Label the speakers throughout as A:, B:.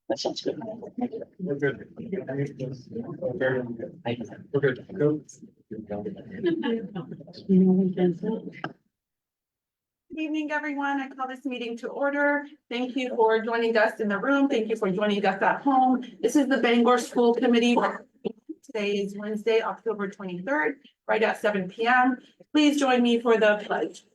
A: That sounds good.
B: We're good. We're good. Go.
C: Good evening, everyone. I call this meeting to order. Thank you for joining us in the room. Thank you for joining us at home. This is the Bangor School Committee. Today is Wednesday, October 23rd, right at 7 p.m. Please join me for the pledge.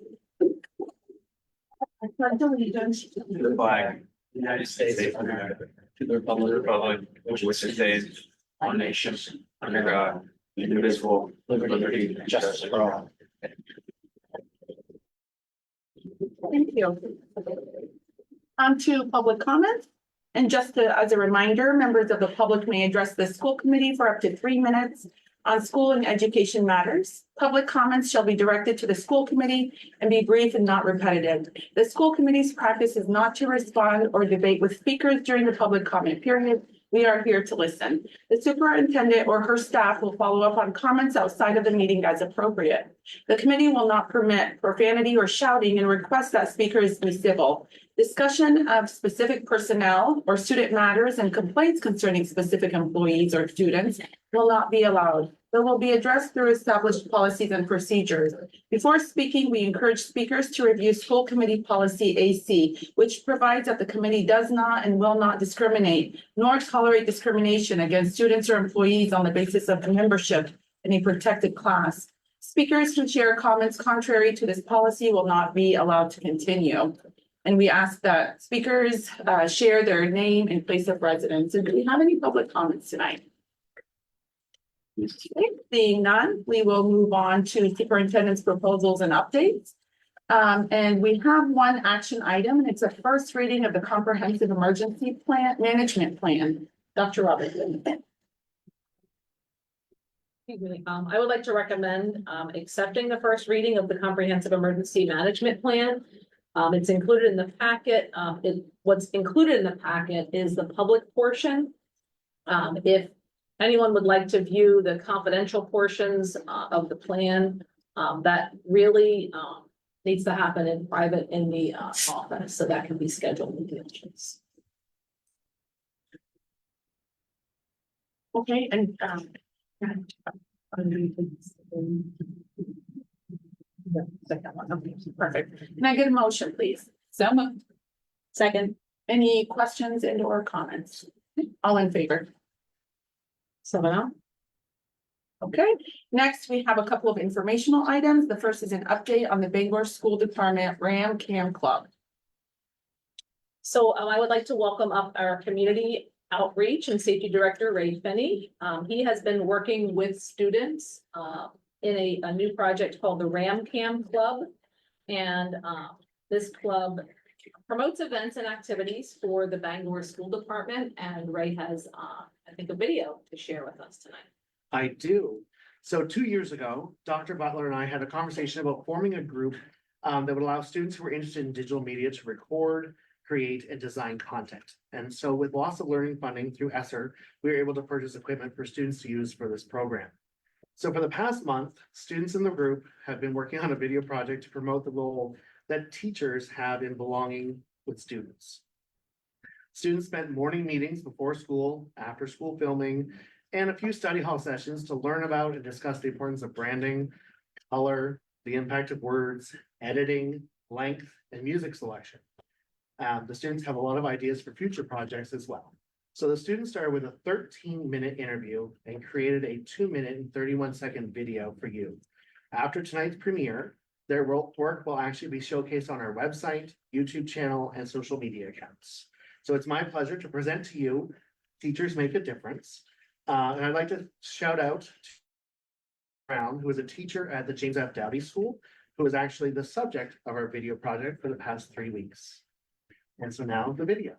C: I pledge allegiance to
B: The flag, United States of America, to the republic which stands one nation under God, indivisible, liberty, and justice for all.
C: Thank you. On to public comment. And just as a reminder, members of the public may address the school committee for up to 3 minutes on school and education matters. Public comments shall be directed to the school committee and be brief and not repetitive. The school committee's practice is not to respond or debate with speakers during the public comment period. We are here to listen. The superintendent or her staff will follow up on comments outside of the meeting as appropriate. The committee will not permit profanity or shouting and request that speakers be civil. Discussion of specific personnel or student matters and complaints concerning specific employees or students will not be allowed. They will be addressed through established policies and procedures. Before speaking, we encourage speakers to review School Committee Policy AC, which provides that the committee does not and will not discriminate, nor tolerate discrimination against students or employees on the basis of membership in a protected class. Speakers who share comments contrary to this policy will not be allowed to continue. And we ask that speakers share their name and place of residence. And do we have any public comments tonight? Okay, seeing none, we will move on to superintendent's proposals and updates. And we have one action item, and it's a first reading of the comprehensive emergency plan management plan. Dr. Robertson.
D: I would like to recommend accepting the first reading of the comprehensive emergency management plan. It's included in the packet. What's included in the packet is the public portion. If anyone would like to view the confidential portions of the plan, that really needs to happen in private in the office, so that can be scheduled with the entrance.
C: Okay, and second one. Okay, perfect. Can I get a motion, please? So moved.
D: Second.
C: Any questions and or comments? All in favor? 7-0. Okay, next we have a couple of informational items. The first is an update on the Bangor School Department Ram Cam Club.
D: So I would like to welcome up our community outreach and safety director, Ray Finney. He has been working with students in a new project called the Ram Cam Club. And this club promotes events and activities for the Bangor School Department. And Ray has, I think, a video to share with us tonight.
E: I do. So 2 years ago, Dr. Butler and I had a conversation about forming a group that would allow students who are interested in digital media to record, create, and design content. And so with loss of learning funding through ESSER, we were able to purchase equipment for students to use for this program. So for the past month, students in the group have been working on a video project to promote the role that teachers have in belonging with students. Students spent morning meetings before school, after school filming, and a few study hall sessions to learn about and discuss the importance of branding, color, the impact of words, editing, length, and music selection. The students have a lot of ideas for future projects as well. So the students started with a 13-minute interview and created a 2-minute and 31-second video for you. After tonight's premiere, their work will actually be showcased on our website, YouTube channel, and social media accounts. So it's my pleasure to present to you Teachers Make a Difference. And I'd like to shout out to Brown, who is a teacher at the James F. Dowdy School, who is actually the subject of our video project for the past 3 weeks. And so now the video.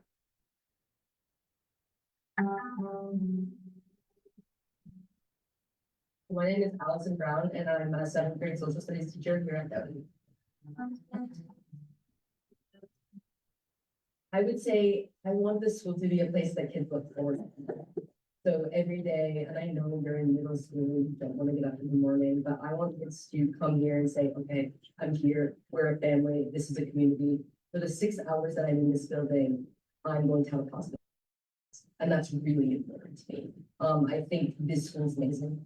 F: My name is Allison Brown, and I'm a 7th grade social studies teacher here at Dowdy. I would say I want the school to be a place that kids look forward to. So every day, and I know during middle school, you don't want to get up in the morning, but I want kids to come here and say, okay, I'm here, we're a family, this is a community. For the 6 hours that I'm in this building, I'm going to have a positive And that's really important to me. I think this school is amazing.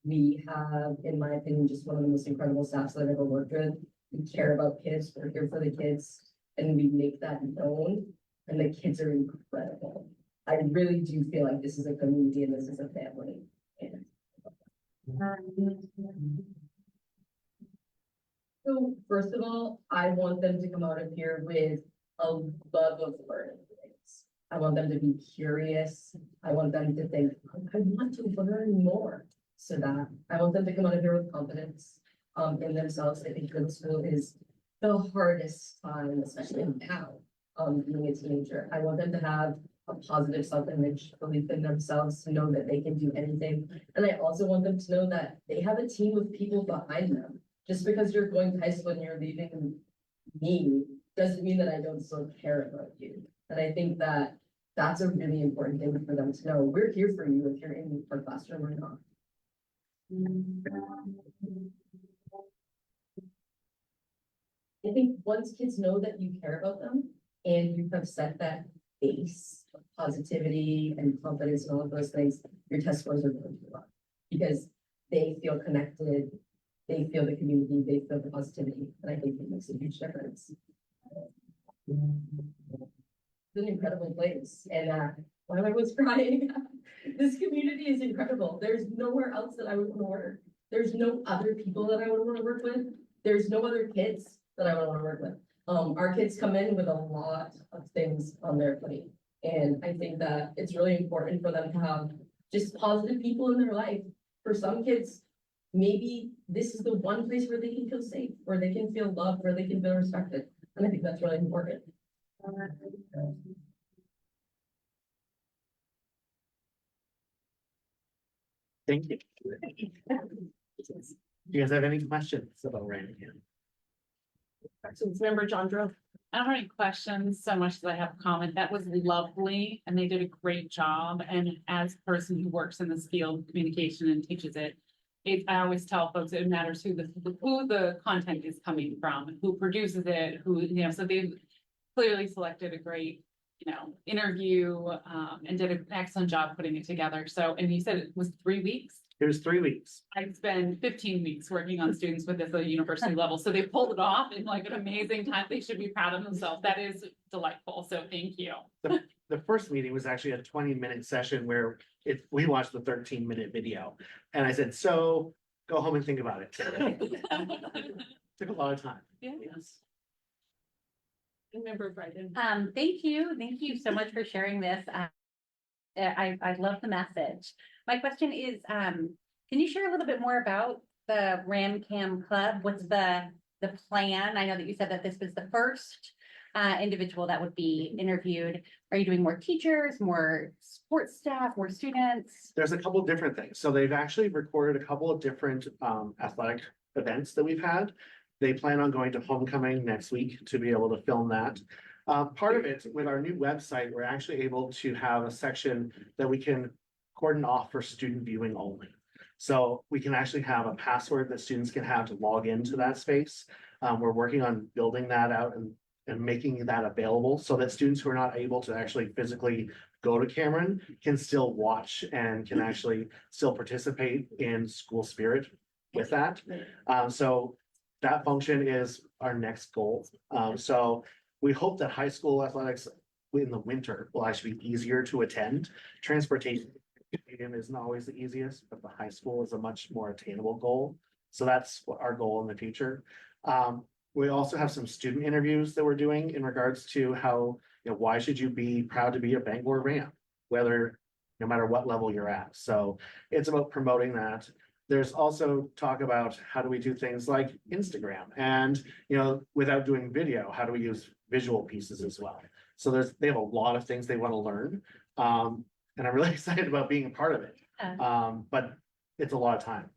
F: We have, in my opinion, just one of the most incredible staffs that I've ever worked with. We care about kids, we're here for the kids, and we make that known, and the kids are incredible. I really do feel like this is a community and this is a family. And so first of all, I want them to come out of here with a love of learning things. I want them to be curious. I want them to think, I want to learn more. So that I want them to come out of here with confidence in themselves. I think good school is the hardest time, especially now, being a teenager. I want them to have a positive self-image, belief in themselves, to know that they can do anything. And I also want them to know that they have a team of people behind them. Just because you're going to high school and you're leaving me, doesn't mean that I don't still care about you. And I think that that's a really important thing for them to know. We're here for you if you're in our classroom or not. I think once kids know that you care about them and you have set that base of positivity and confidence and all of those things, your test scores are going to go up because they feel connected, they feel the community, they feel the positivity, and I think it makes a huge difference. It's an incredible place, and while I was crying, this community is incredible. There's nowhere else that I would want to work. There's no other people that I would want to work with. There's no other kids that I would want to work with. Our kids come in with a lot of things on their plate. And I think that it's really important for them to have just positive people in their life. For some kids, maybe this is the one place where they can feel safe, where they can feel loved, where they can feel respected. And I think that's really important.
E: Thank you. Do you guys have any questions about Randicam?
C: Member John Drove.
A: I don't have any questions so much as I have a comment. That was lovely and they did a great job. And as a person who works in this field, communication and teaches it, I always tell folks it matters who the content is coming from, who produces it, so they've clearly selected a great, interview and did an excellent job putting it together. So, and you said it was 3 weeks?
E: It was 3 weeks.
A: I spent 15 weeks working on students with this at the university level, so they pulled it off in like an amazing time. They should be proud of themselves. That is delightful, so thank you.
E: The first meeting was actually a 20-minute session where we watched the 13-minute video. And I said, so go home and think about it. Took a lot of time.
A: Yeah.
E: Yes.
C: Member Bryden.
G: Thank you so much for sharing this. I love the message. My question is, can you share a little bit more about the RamCam Club? What's the plan? I know that you said that this was the first individual that would be interviewed. Are you doing more teachers, more support staff, more students?
E: There's a couple of different things. So they've actually recorded a couple of different athletic events that we've had. They plan on going to homecoming next week to be able to film that. Part of it, with our new website, we're actually able to have a section that we can cordon off for student viewing only. So we can actually have a password that students can have to log into that space. We're working on building that out and making that available so that students who are not able to actually physically go to Cameron can still watch and can actually still participate in school spirit with that. So that function is our next goal. So we hope that high school athletics in the winter will actually be easier to attend. Transportation isn't always the easiest, but the high school is a much more attainable goal. So that's what our goal in the future. We also have some student interviews that we're doing in regards to how, why should you be proud to be a Bangor Ram, no matter what level you're at. So it's about promoting that. There's also talk about how do we do things like Instagram and, without doing video, how do we use visual pieces as well? So they have a lot of things they want to learn. And I'm really excited about being a part of it. But it's a lot of time.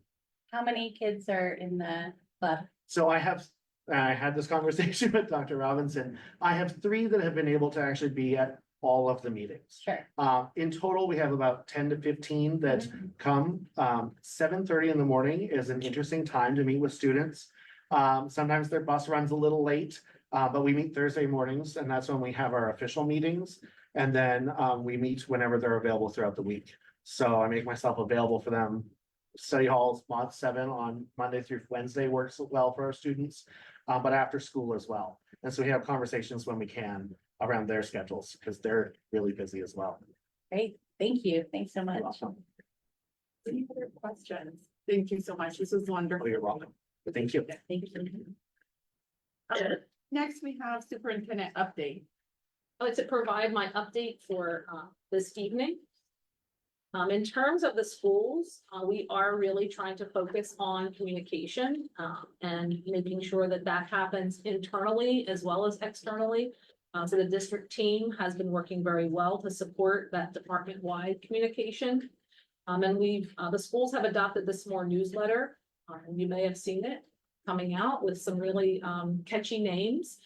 G: How many kids are in the club?
E: So I had this conversation with Dr. Robinson. I have 3 that have been able to actually be at all of the meetings.
G: Sure.
E: In total, we have about 10 to 15 that come. 7:30 in the morning is an interesting time to meet with students. Sometimes their bus runs a little late, but we meet Thursday mornings, and that's when we have our official meetings. And then we meet whenever they're available throughout the week. So I make myself available for them. Study halls, mod 7 on Monday through Wednesday works well for our students, but after school as well. And so we have conversations when we can around their schedules because they're really busy as well.
G: Great, thank you. Thanks so much.
E: You're welcome.
C: Any other questions? Thank you so much. This was wonderful.
E: Oh, you're welcome. Thank you.
G: Thank you.
C: Next, we have superintendent update.
D: I'd like to provide my update for this evening. In terms of the schools, we are really trying to focus on communication and making sure that that happens internally as well as externally. So the district team has been working very well to support that department-wide communication. And the schools have adopted the SMORE newsletter. You may have seen it coming out with some really catchy names.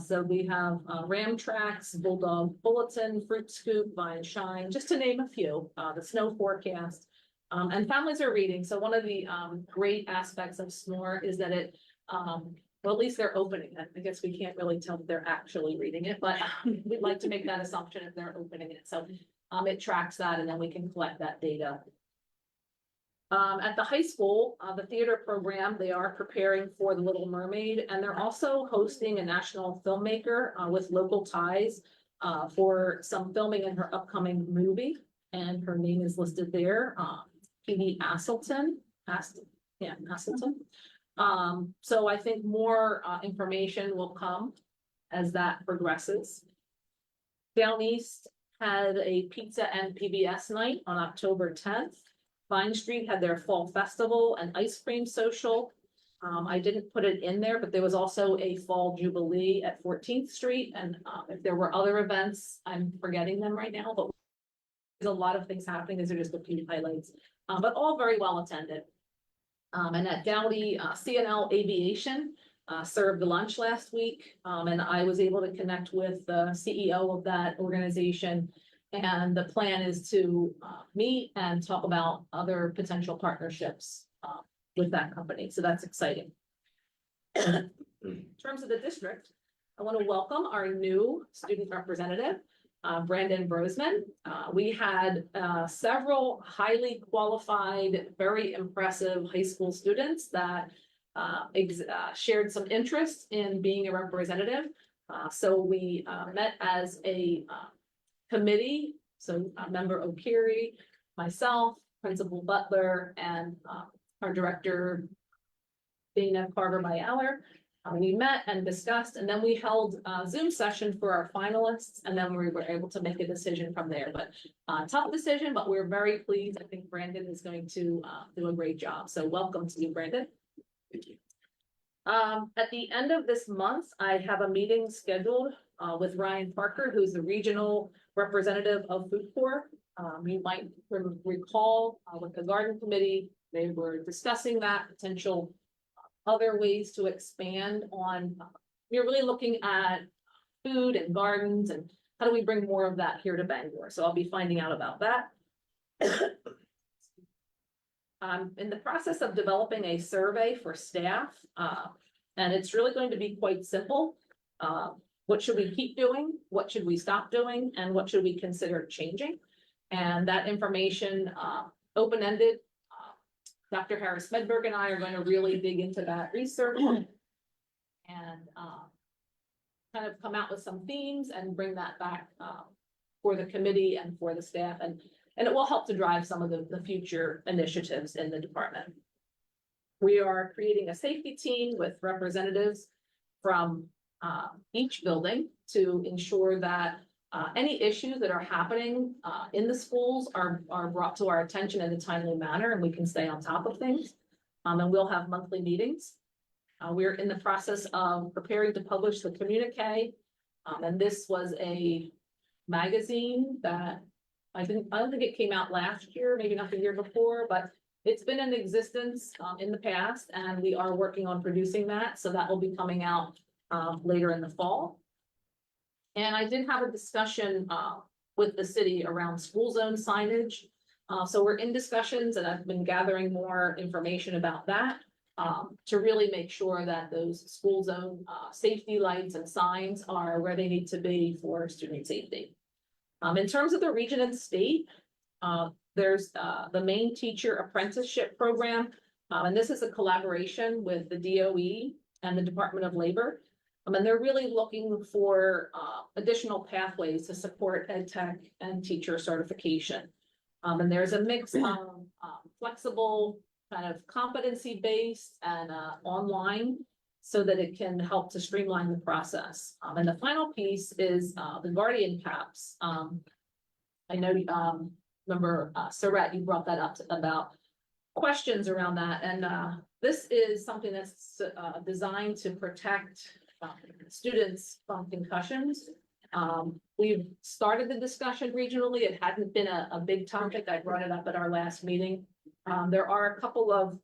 D: So we have Ram Tracks, Bulldog Bulletin, Fruit Scoop, Vine Shine, just to name a few, the snow forecast. And families are reading. So one of the great aspects of SMORE is that it, well, at least they're opening it. I guess we can't really tell that they're actually reading it, but we'd like to make that assumption if they're opening it. So it tracks that and then we can collect that data. At the high school, the theater program, they are preparing for The Little Mermaid, and they're also hosting a national filmmaker with local ties for some filming in her upcoming movie, and her name is listed there, P.D. Asselton. So I think more information will come as that progresses. Down East had a pizza and PBS night on October 10th. Vine Street had their fall festival and ice cream social. I didn't put it in there, but there was also a fall jubilee at 14th Street. And if there were other events, I'm forgetting them right now, but there's a lot of things happening. These are just a few highlights, but all very well attended. And at Downey, CNL Aviation served the lunch last week. And I was able to connect with the CEO of that organization. And the plan is to meet and talk about other potential partnerships with that company. So that's exciting. In terms of the district, I want to welcome our new student representative, Brandon Brosman. We had several highly qualified, very impressive high school students that shared some interest in being a representative. So we met as a committee, so member O'Keery, myself, Principal Butler, and our director, Dana Carver-Byaller. We met and discussed, and then we held a Zoom session for our finalists, and then we were able to make a decision from there. But tough decision, but we're very pleased. I think Brandon is going to do a great job. So welcome to you, Brandon.
B: Thank you.
D: At the end of this month, I have a meeting scheduled with Ryan Parker, who's the regional representative of Food Corps. You might recall with the garden committee, they were discussing that potential other ways to expand on. We're really looking at food and gardens and how do we bring more of that here to Bangor? So I'll be finding out about that. In the process of developing a survey for staff, and it's really going to be quite simple. What should we keep doing? What should we stop doing? And what should we consider changing? And that information, open-ended. Dr. Harris Medberg and I are going to really dig into that research and kind of come out with some themes and bring that back for the committee and for the staff. And it will help to drive some of the future initiatives in the department. We are creating a safety team with representatives from each building to ensure that any issues that are happening in the schools are brought to our attention in a timely manner and we can stay on top of things. And we'll have monthly meetings. We're in the process of preparing to publish the communique. And this was a magazine that I don't think it came out last year, maybe not the year before, but it's been in existence in the past and we are working on producing that. So that will be coming out later in the fall. And I did have a discussion with the city around school zone signage. So we're in discussions and I've been gathering more information about that to really make sure that those school zone safety lights and signs are where they need to be for student safety. In terms of the region and state, there's the main teacher apprenticeship program. And this is a collaboration with the DOE and the Department of Labor. And they're really looking for additional pathways to support ed tech and teacher certification. And there's a mix of flexible, kind of competency-based and online, so that it can help to streamline the process. And the final piece is the Guardian Caps. I know, remember, Sarat, you brought that up about questions around that, and this is something that's designed to protect students from concussions. We've started the discussion regionally. It hadn't been a big topic. I brought it up at our last meeting. There are a couple of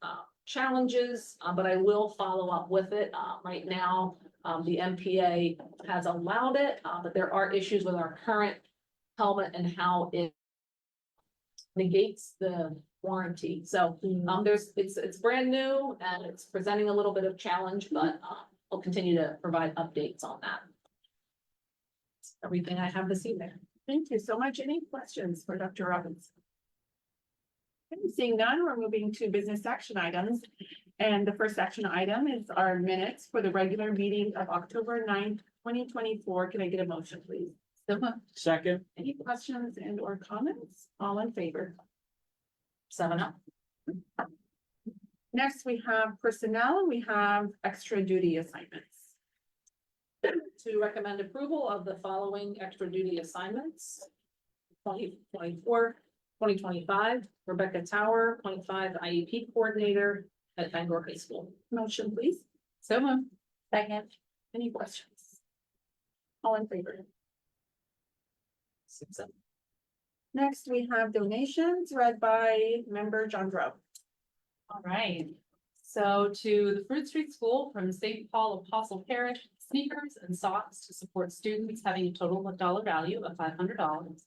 D: challenges, but I will follow up with it. Right now, the MPA has allowed it, but there are issues with our current helmet and how it negates the warranty. So it's brand new and it's presenting a little bit of challenge, but we'll continue to provide updates on that. That's everything I have this evening.
C: Thank you so much. Any questions for Dr. Robbins? Okay, seeing none, we're moving to business action items. And the first action item is our minutes for the regular meeting of October 9th, 2024. Can I get a motion, please?
B: Second.
C: Any questions and or comments? All in favor?
D: 7-0.
C: Next, we have personnel. We have extra duty assignments.
D: To recommend approval of the following extra duty assignments. 2024, 2025, Rebecca Tower, 25 IEP coordinator at Bangor High School.
C: Motion, please.
A: So moved.
G: Second.
C: Any questions? All in favor?
D: 6-0.
C: Next, we have donations read by member John Drow.
A: All right, so to the Fruit Street School from St. Paul Apostle Parish, sneakers and socks to support students having a total dollar value of $500.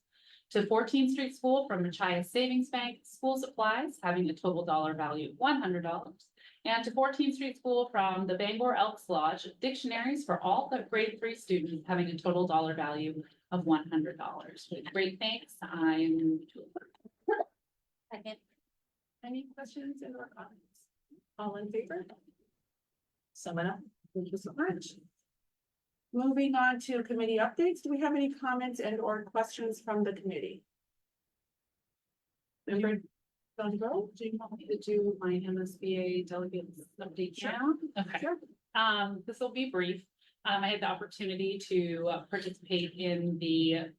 A: To 14th Street School from Machias Savings Bank, school supplies having a total dollar value of $100. And to 14th Street School from the Bangor Elks Lodge, dictionaries for all the grade 3 students having a total dollar value of $100. With great thanks, I'm.
G: Second.
C: Any questions and or comments? All in favor?
D: 7-0.
C: Thank you so much. Moving on to committee updates. Do we have any comments and or questions from the committee? Member John Drow?
A: Do you want me to do my MSBA delegates update
C: Sure.
A: now? Okay.
C: Sure.
A: This will be brief. I had the opportunity to participate in the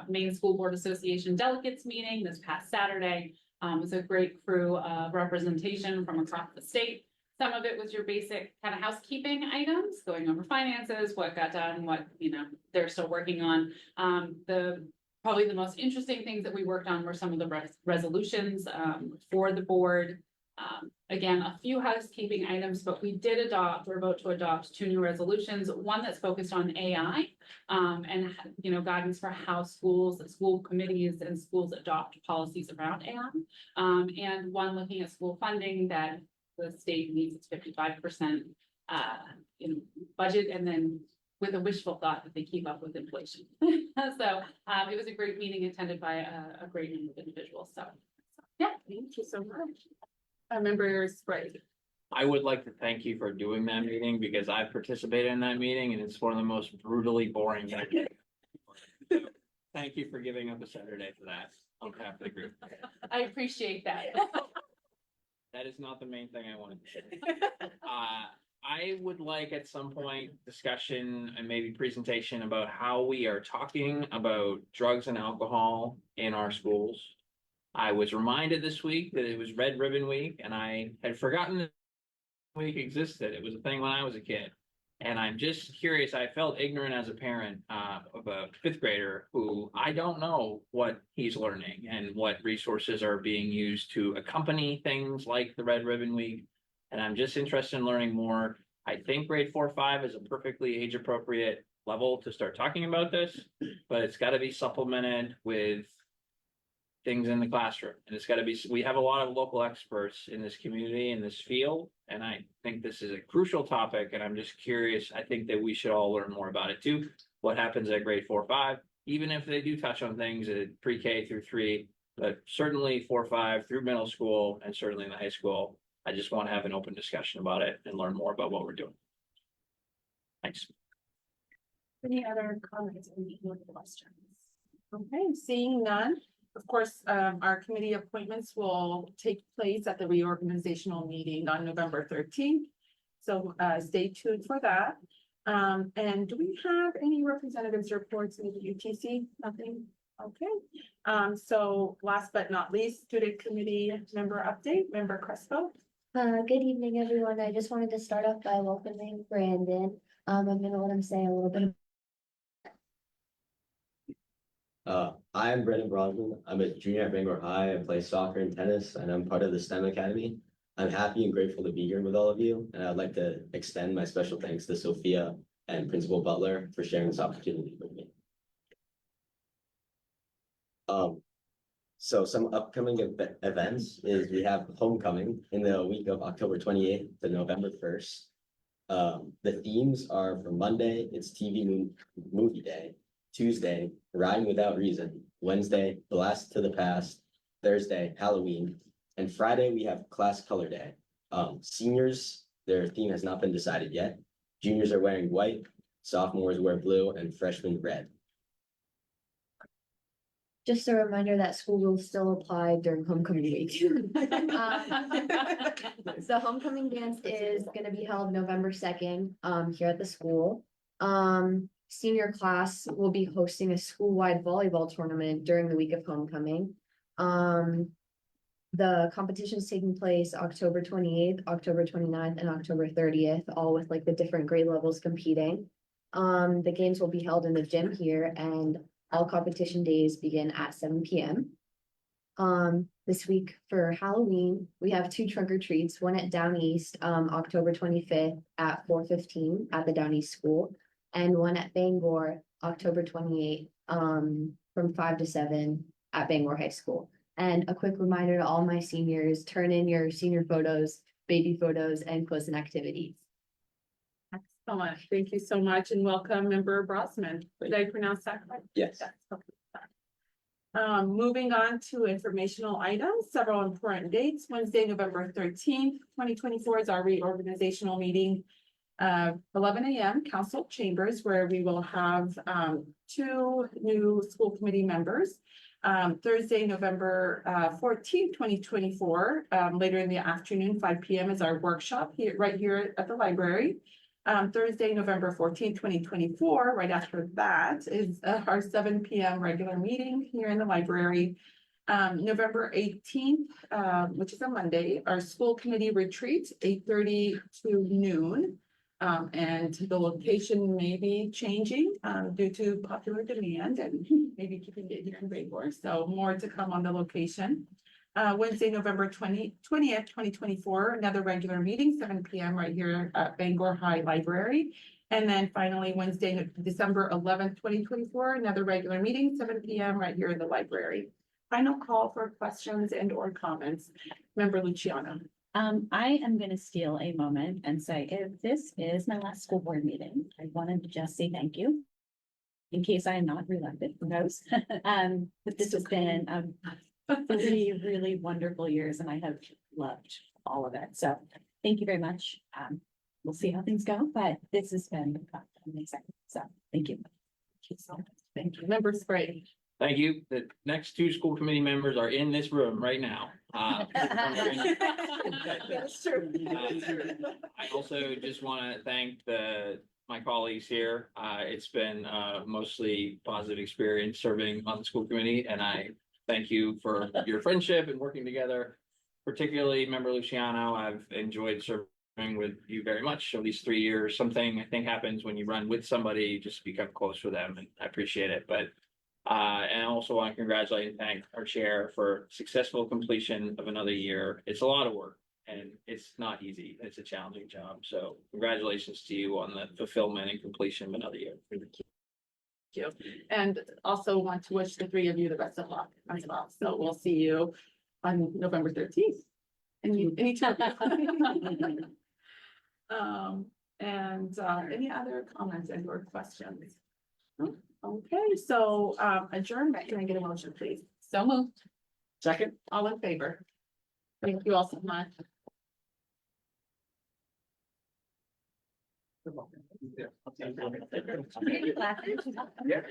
A: Maine School Board Association delegates meeting this past Saturday. It was a great crew of representation from across the state. Some of it was your basic kind of housekeeping items, going over finances, what got done, what, they're still working on. Probably the most interesting things that we worked on were some of the resolutions for the board. Again, a few housekeeping items, but we did we're about to adopt 2 new resolutions, one that's focused on AI and, guidance for how school committees and schools adopt policies around AI. And one looking at school funding that the state needs its 55% budget, and then with a wishful thought that they keep up with inflation. So it was a great meeting attended by a great number of individuals. So yeah,
C: Thank you so much. Member Sprague.
H: I would like to thank you for doing that meeting because I participated in that meeting and it's one of the most brutally boring things. So, thank you for giving up a Saturday for that on behalf of the group.
A: I appreciate that.
H: That is not the main thing I wanted to say. I would like at some point discussion and maybe presentation about how we are talking about drugs and alcohol in our schools. I was reminded this week that it was Red Ribbon Week and I had forgotten that week existed. It was a thing when I was a kid. And I'm just curious, I felt ignorant as a parent of a 5th grader who I don't know what he's learning and what resources are being used to accompany things like the Red Ribbon Week. And I'm just interested in learning more. I think grade 4-5 is a perfectly age appropriate level to start talking about this, but it's got to be supplemented with things in the classroom. And it's got to be, we have a lot of local experts in this community, in this field. And I think this is a crucial topic. And I'm just curious, I think that we should all learn more about it too. What happens at grade 4-5? even if they do touch on things at pre-K through 3, but certainly 4, 5 through middle school and certainly in the high school. I just want to have an open discussion about it and learn more about what we're doing. Thanks.
C: Any other comments or questions? Okay, seeing none. Of course, our committee appointments will take place at the reorganizational meeting on November 13th. So stay tuned for that. And do we have any representatives reports in the UTC? Nothing? Okay. So last but not least, student committee member update, member Crespo.
I: Good evening, everyone. I just wanted to start off by welcoming Brandon. I'm gonna let him say a little bit.
J: I'm Brendan Bronson. I'm a junior at Bangor High. I play soccer and tennis, and I'm part of the STEM Academy. I'm happy and grateful to be here with all of you, and I'd like to extend my special thanks to Sophia and Principal Butler for sharing this opportunity with me. So some upcoming events is we have homecoming in the week of October 28th to November 1st. The themes are for Monday, it's TV movie day. Tuesday, Riding Without Reason. Wednesday, Blast to the Past. Thursday, Halloween. And Friday, we have Class Color Day. Seniors, their theme has not been decided yet. Juniors are wearing white, sophomores wear blue, and freshmen red.
I: Just a reminder that school rules still apply during homecoming week. So homecoming dance is gonna be held November 2nd, here at the school. Senior class will be hosting a school-wide volleyball tournament during the week of homecoming. The competition's taking place October 28th, October 29th, and October 30th, all with like the different grade levels competing. The games will be held in the gym here, and all competition days begin at 7 p.m. This week for Halloween, we have 2 trunk or treats, one at Down East, October 25th at 4:15 at the Down East School, and one at Bangor, October 28th, from 5 to 7 at Bangor High School. And a quick reminder to all my seniors, turn in your senior photos, baby photos, and quiz activities.
C: Excellent. Thank you so much and welcome member Brosman. Did I pronounce that right?
J: Yes.
C: Moving on to informational items, several important dates. Wednesday, November 13th, 2024 is our reorganizational meeting. 11 a.m. council chambers where we will have 2 new school committee members. Thursday, November 14th, 2024, later in the afternoon, 5 p.m. is our workshop here, right here at the library. Thursday, November 14th, 2024, right after that is our 7 p.m. regular meeting here in the library. November 18th, which is a Monday, our school committee retreat, 8:30 to noon. And the location may be changing due to popular demand and maybe keeping it here in Bangor. So more to come on the location. Wednesday, November 20th, 2024, another regular meeting, 7 p.m. right here at Bangor High Library. And then finally, Wednesday, December 11th, 2024, another regular meeting, 7 p.m. right here in the library. Final call for questions and or comments. Member Luciano.
G: I am gonna steal a moment and say, if this is my last school board meeting, I wanted to just say thank you. In case I am not reelected, who knows? But this has been 3 really wonderful years and I have loved all of it. So thank you very much. We'll see how things go, but this has been amazing. So thank you.
C: Thank you. Member Spray.
H: Thank you. The next 2 school committee members are in this room right now.
C: That's true.
H: I also just want to thank my colleagues here. It's been a mostly positive experience serving on the school committee, and I thank you for your friendship and working together. Particularly, Member Luciano, I've enjoyed serving with you very much. So these 3 years, something I think happens when you run with somebody, you just become close with them, and I appreciate it. But and I also want to congratulate and thank our chair for successful completion of another year. It's a lot of work and it's not easy. It's a challenging job. So congratulations to you on the fulfillment and completion of another year.
C: Thank you. And also want to wish the 3 of you the best of luck as well. So we'll see you on November 13th. Anytime. And any other comments and or questions? Okay, so adjournment, can I get a motion, please?
A: So moved.
E: Second?
C: All in favor?
A: Thank you all so much.
G: Glasses.
E: Yeah.